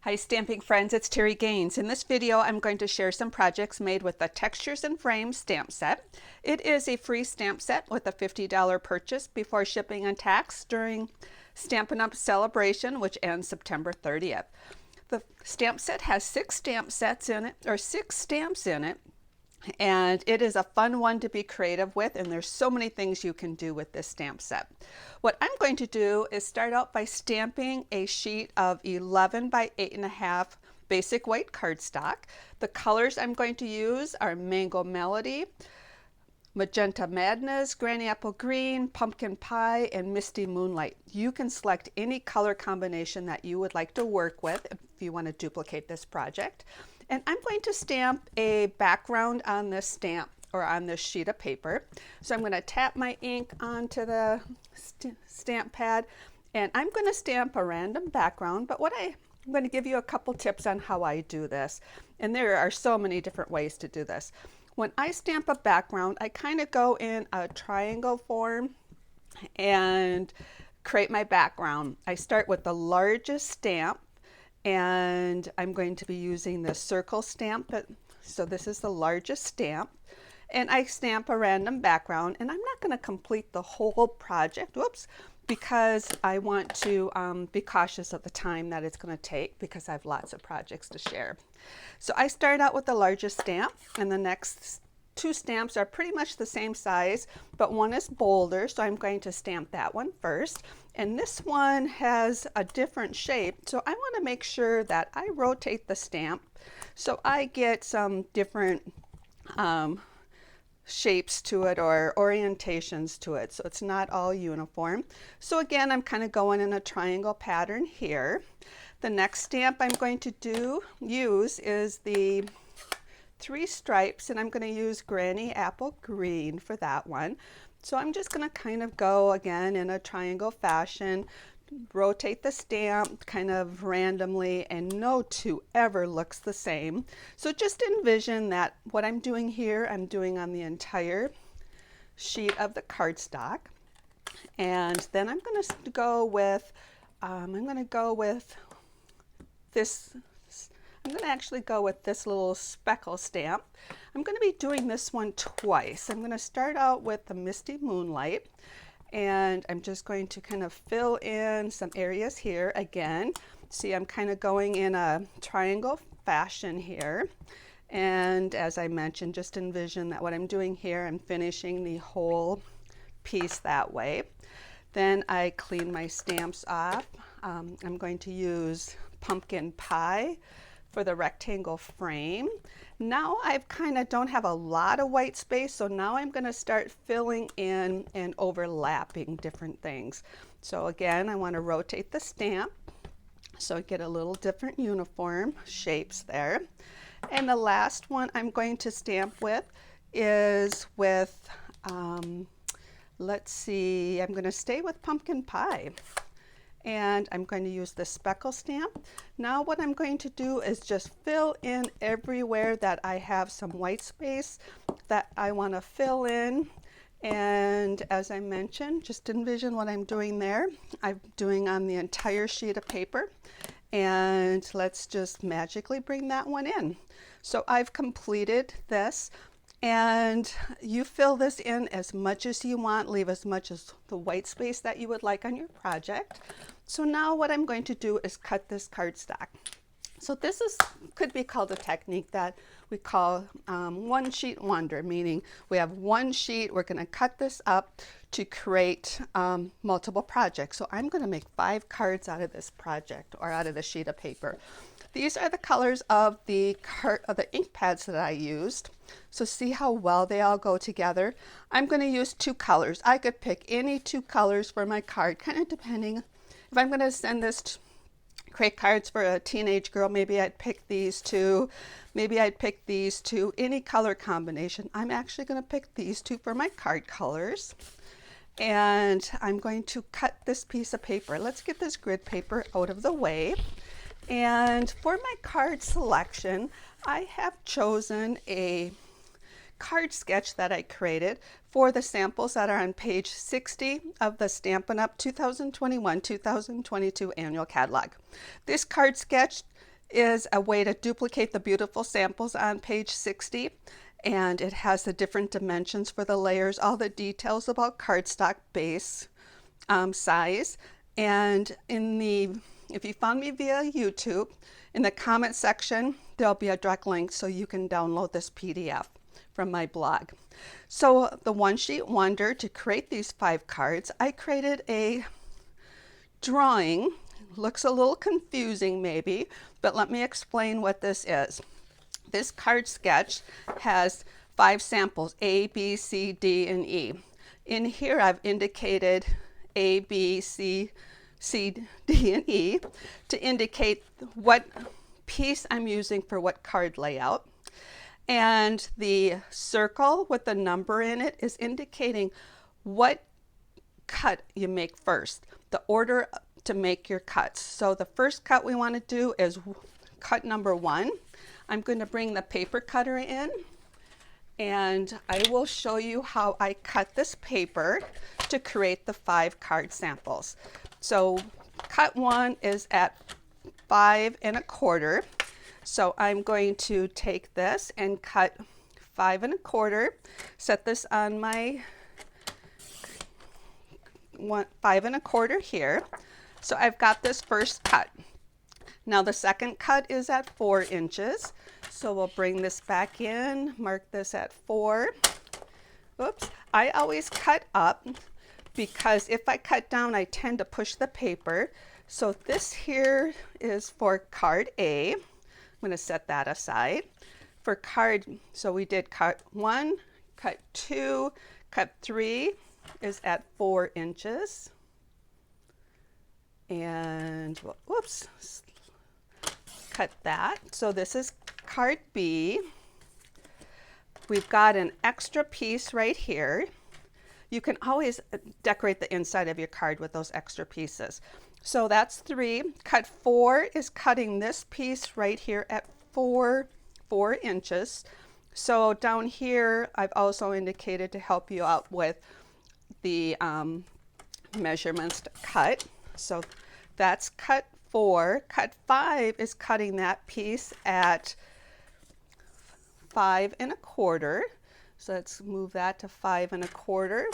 Hi stamping friends, it's Terry Gaines. In this video I'm going to share some projects made with the Textures and Frames stamp set. It is a free stamp set with a $50 purchase before shipping and tax during Stampin' Up celebration, which ends September 30th. The stamp set has six stamps in it, and it is a fun one to be creative with, and there's so many things you can do with this stamp set. What I'm going to do is start out by stamping a sheet of 11 by 8.5 basic white cardstock. The colors I'm going to use are Mango Melody, Magenta Madness, Granny Apple Green, Pumpkin Pie, and Misty Moonlight. You can select any color combination that you would like to work with if you want to duplicate this project. And I'm going to stamp a background on this stamp or on this sheet of paper. So I'm going to tap my ink onto the stamp pad, and I'm going to stamp a random background, but I'm going to give you a couple tips on how I do this. And there are so many different ways to do this. When I stamp a background, I kind of go in a triangle form and create my background. I start with the largest stamp, and I'm going to be using the circle stamp. So this is the largest stamp, and I stamp a random background, and I'm not going to complete the whole project, because I want to be cautious of the time that it's going to take because I have lots of projects to share. So I start out with the largest stamp, and the next two stamps are pretty much the same size, but one is bolder, so I'm going to stamp that one first. And this one has a different shape, so I want to make sure that I rotate the stamp so I get some different shapes to it or orientations to it, so it's not all uniform. So again, I'm kind of going in a triangle pattern here. The next stamp I'm going to use is the 3 stripes, and I'm going to use Granny Apple Green for that one. So I'm just going to kind of go again in a triangle fashion, rotate the stamp kind of randomly, and no two ever looks the same. So just envision that what I'm doing here, I'm doing on the entire sheet of the cardstock. And then I'm going to go with this. I'm going to actually go with this little speckle stamp. I'm going to be doing this one twice. I'm going to start out with the Misty Moonlight, and I'm just going to kind of fill in some areas here again. See, I'm kind of going in a triangle fashion here. And as I mentioned, just envision that what I'm doing here, I'm finishing the whole piece that way. Then I clean my stamps off. I'm going to use Pumpkin Pie for the rectangle frame. Now I've kind of don't have a lot of white space, so now I'm going to start filling in and overlapping different things. So again, I want to rotate the stamp so I get a little different uniform shapes there. And the last one I'm going to stamp with is with, let's see, I'm going to stay with Pumpkin Pie. And I'm going to use the speckle stamp. Now what I'm going to do is just fill in everywhere that I have some white space that I want to fill in. And as I mentioned, just envision what I'm doing there. I'm doing on the entire sheet of paper. And let's just magically bring that one in. So I've completed this. And you fill this in as much as you want, leave as much as the white space that you would like on your project. So now what I'm going to do is cut this cardstock. So this could be called a technique that we call one sheet wonder, meaning we have one sheet, we're going to cut this up to create multiple projects. So I'm going to make 5 cards out of this project or out of the sheet of paper. These are the colors of the ink pads that I used. So see how well they all go together. I'm going to use 2 colors. I could pick any 2 colors for my card, kind of depending. If I'm going to send this to create cards for a teenage girl, maybe I'd pick these 2. Maybe I'd pick these 2. Any color combination. I'm actually going to pick these 2 for my card colors. And I'm going to cut this piece of paper. Let's get this grid paper out of the way. And for my card selection, I have chosen a card sketch that I created for the samples that are on page 60 of the Stampin' Up 2021-2022 annual catalog. This card sketch is a way to duplicate the beautiful samples on page 60, and it has the different dimensions for the layers, all the details about cardstock base size. And if you found me via YouTube, in the comment section there'll be a direct link so you can download this PDF from my blog. So the One Sheet Wonder, to create these 5 cards, I created a drawing. Looks a little confusing maybe, but let me explain what this is. This card sketch has 5 samples, A, B, C, D, and E. In here I've indicated A, B, C, D, and E to indicate what piece I'm using for what card layout. And the circle with the number in it is indicating what cut you make first, the order to make your cuts. So the first cut we want to do is cut number 1. I'm going to bring the paper cutter in, and I will show you how I cut this paper to create the 5 card samples. So cut 1 is at 5 1/4. So I'm going to take this and cut 5 1/4, set this on my 5 1/4 here. So I've got this first cut. Now the second cut is at 4 inches. So we'll bring this back in, mark this at 4. Oops, I always cut up because if I cut down, I tend to push the paper. So this here is for card A. I'm going to set that aside. For card, so we did cut 1, cut 2, cut 3 is at 4 inches. And whoops, cut that. So this is card B. We've got an extra piece right here. You can always decorate the inside of your card with those extra pieces. So that's 3. Cut 4 is cutting this piece right here at 4 inches. So down here, I've also indicated to help you out with the measurements to cut. So that's cut 4. Cut 5 is cutting that piece at 5 1/4. So let's move that to 5 1/4.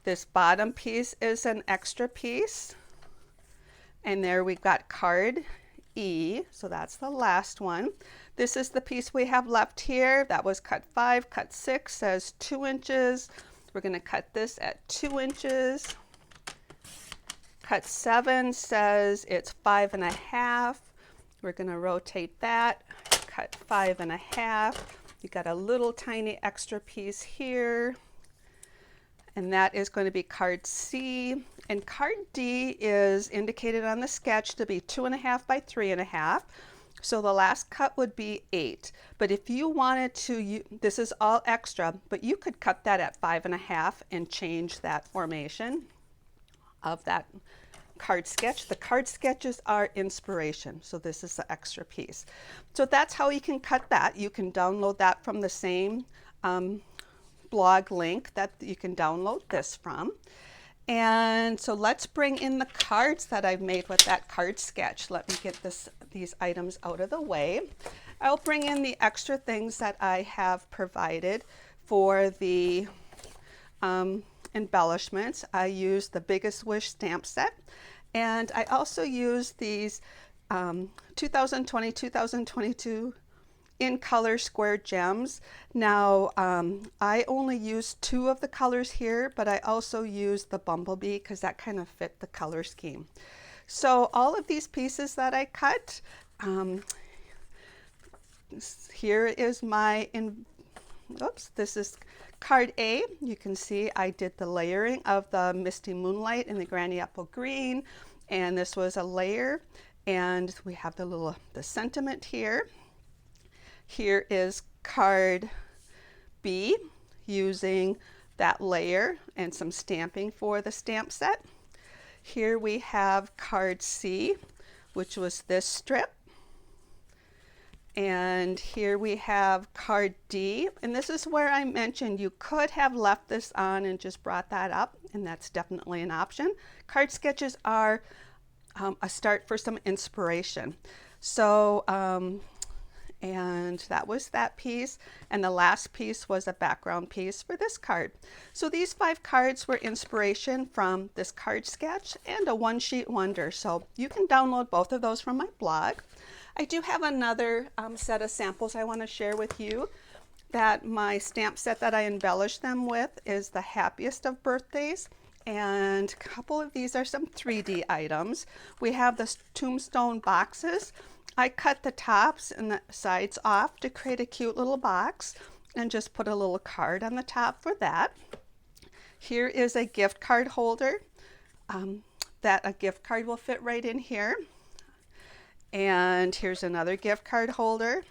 This bottom piece is an extra piece. And there we've got card E. So that's the last one. This is the piece we have left here. That was cut 5. Cut 6 says 2 inches. We're going to cut this at 2 inches. Cut 7 says it's 5 1/2. We're going to rotate that. Cut 5 1/2. You got a little tiny extra piece here. And that is going to be card C. And card D is indicated on the sketch to be 2 1/2 by 3 1/2. So the last cut would be 8. But if you wanted to, this is all extra, but you could cut that at 5 1/2 and change that formation of that card sketch. The card sketches are inspiration, so this is the extra piece. So that's how you can cut that. You can download that from the same blog link that you can download this from. And so let's bring in the cards that I've made with that card sketch. Let me get these items out of the way. I'll bring in the extra things that I have provided for the embellishments. I used the Biggest Wish stamp set, and I also used these 2020-2022 in color square gems. Now I only used 2 of the colors here, but I also used the bumblebee because that kind of fit the color scheme. So all of these pieces that I cut, here is my, this is card A. You can see I did the layering of the Misty Moonlight and the Granny Apple Green, and this was a layer, and we have the sentiment here. Here is card B, using that layer and some stamping for the stamp set. Here we have card C, which was this strip. And here we have card D, and this is where I mentioned you could have left this on and just brought that up, and that's definitely an option. Card sketches are a start for some inspiration. So, and that was that piece. And the last piece was a background piece for this card. So these 5 cards were inspiration from this card sketch and a one sheet wonder. So you can download both of those from my blog. I do have another set of samples I want to share with you. That my stamp set that I embellish them with is the happiest of birthdays. And a couple of these are some 3D items. We have the tombstone boxes. I cut the tops and the sides off to create a cute little box and just put a little card on the top for that. Here is a gift card holder that a gift card will fit right in here. And here's another gift card holder.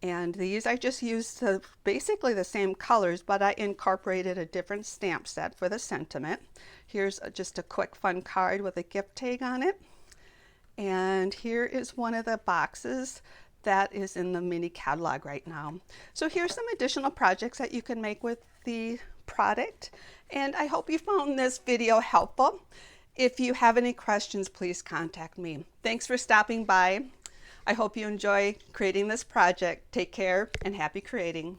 And these I just used basically the same colors, but I incorporated a different stamp set for the sentiment. Here's just a quick fun card with a gift tag on it. And here is one of the boxes that is in the mini catalog right now. So here's some additional projects that you can make with the product. And I hope you found this video helpful. If you have any questions, please contact me. Thanks for stopping by. I hope you enjoy creating this project. Take care and happy creating.